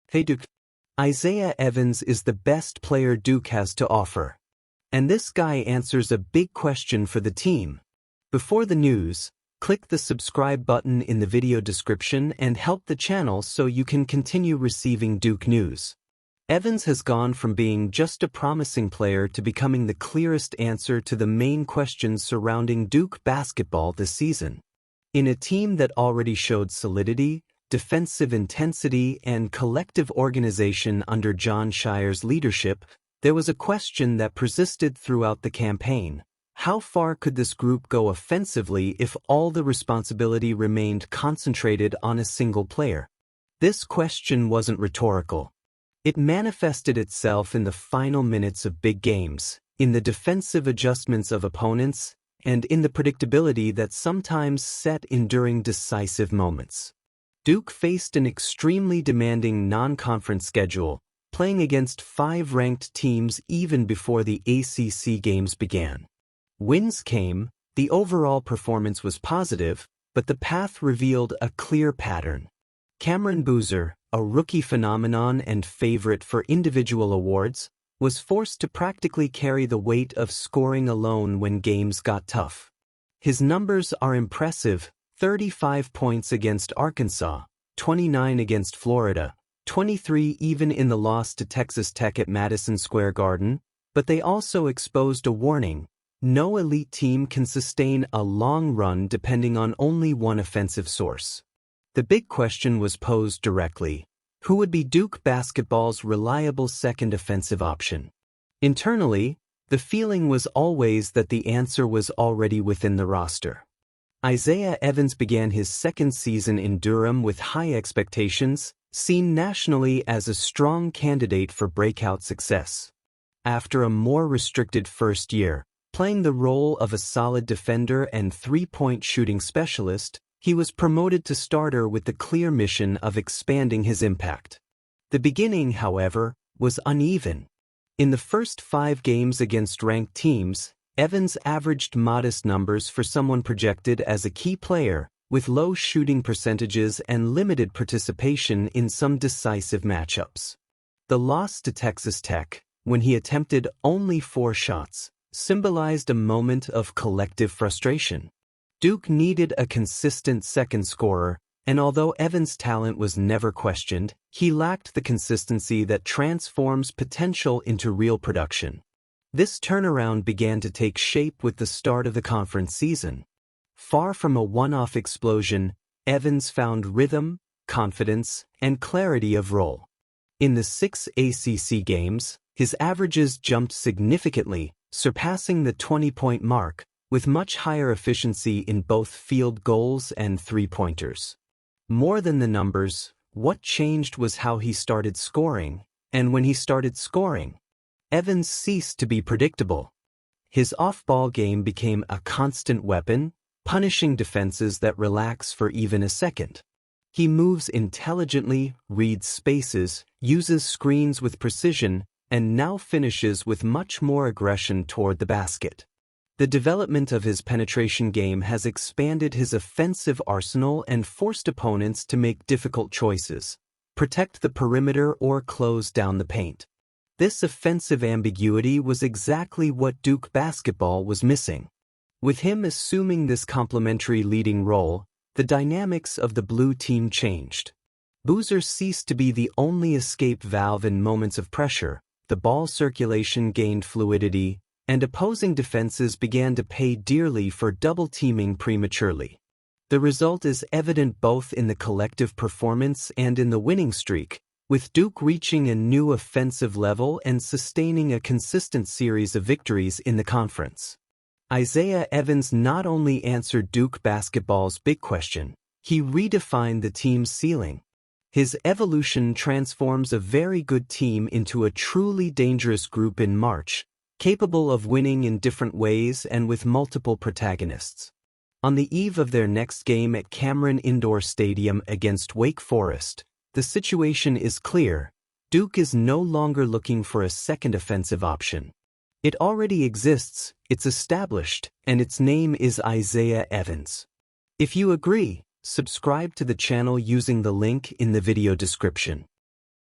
Hey Duke, Isaiah Evans is the best player Duke has to offer. And this guy answers a big question for the team. Before the news, click the subscribe button in the video description and help the channel so you can continue receiving Duke news. Evans has gone from being just a promising player to becoming the clearest answer to the main questions surrounding Duke basketball this season. In a team that already showed solidity, defensive intensity, and collective organization under Jon Scheyer's leadership, there was a question that persisted throughout the campaign. How far could this group go offensively if all the responsibility remained concentrated on a single player? This question wasn't rhetorical. It manifested itself in the final minutes of big games, in the defensive adjustments of opponents, and in the predictability that sometimes set in during decisive moments. Duke faced an extremely demanding non-conference schedule, playing against 5 ranked teams even before the ACC games began. Wins came, the overall performance was positive, but the path revealed a clear pattern. Cameron Boozer, a rookie phenomenon and favorite for individual awards, was forced to practically carry the weight of scoring alone when games got tough. His numbers are impressive: 35 points against Arkansas, 29 against Florida, 23 even in the loss to Texas Tech at Madison Square Garden, but they also exposed a warning: no elite team can sustain a long run depending on only one offensive source. The big question was posed directly: who would be Duke basketball's reliable second offensive option? Internally, the feeling was always that the answer was already within the roster. Isaiah Evans began his second season in Durham with high expectations, seen nationally as a strong candidate for breakout success. After a more restricted first year, playing the role of a solid defender and three-point shooting specialist, he was promoted to starter with the clear mission of expanding his impact. The beginning, however, was uneven. In the first 5 games against ranked teams, Evans averaged modest numbers for someone projected as a key player, with low shooting percentages and limited participation in some decisive matchups. The loss to Texas Tech, when he attempted only 4 shots, symbolized a moment of collective frustration. Duke needed a consistent second scorer, and although Evans' talent was never questioned, he lacked the consistency that transforms potential into real production. This turnaround began to take shape with the start of the conference season. Far from a one-off explosion, Evans found rhythm, confidence, and clarity of role. In the 6 ACC games, his averages jumped significantly, surpassing the 20-point mark, with much higher efficiency in both field goals and three-pointers. More than the numbers, what changed was how he started scoring, and when he started scoring, Evans ceased to be predictable. His off-ball game became a constant weapon, punishing defenses that relax for even a second. He moves intelligently, reads spaces, uses screens with precision, and now finishes with much more aggression toward the basket. The development of his penetration game has expanded his offensive arsenal and forced opponents to make difficult choices: protect the perimeter or close down the paint. This offensive ambiguity was exactly what Duke basketball was missing. With him assuming this complementary leading role, the dynamics of the blue team changed. Boozer ceased to be the only escape valve in moments of pressure, the ball circulation gained fluidity, and opposing defenses began to pay dearly for double-teaming prematurely. The result is evident both in the collective performance and in the winning streak, with Duke reaching a new offensive level and sustaining a consistent series of victories in the conference. Isaiah Evans not only answered Duke basketball's big question, he redefined the team's ceiling. His evolution transforms a very good team into a truly dangerous group in March, capable of winning in different ways and with multiple protagonists. On the eve of their next game at Cameron Indoor Stadium against Wake Forest, the situation is clear: Duke is no longer looking for a second offensive option. It already exists, it's established, and its name is Isaiah Evans. If you agree, subscribe to the channel using the link in the video description.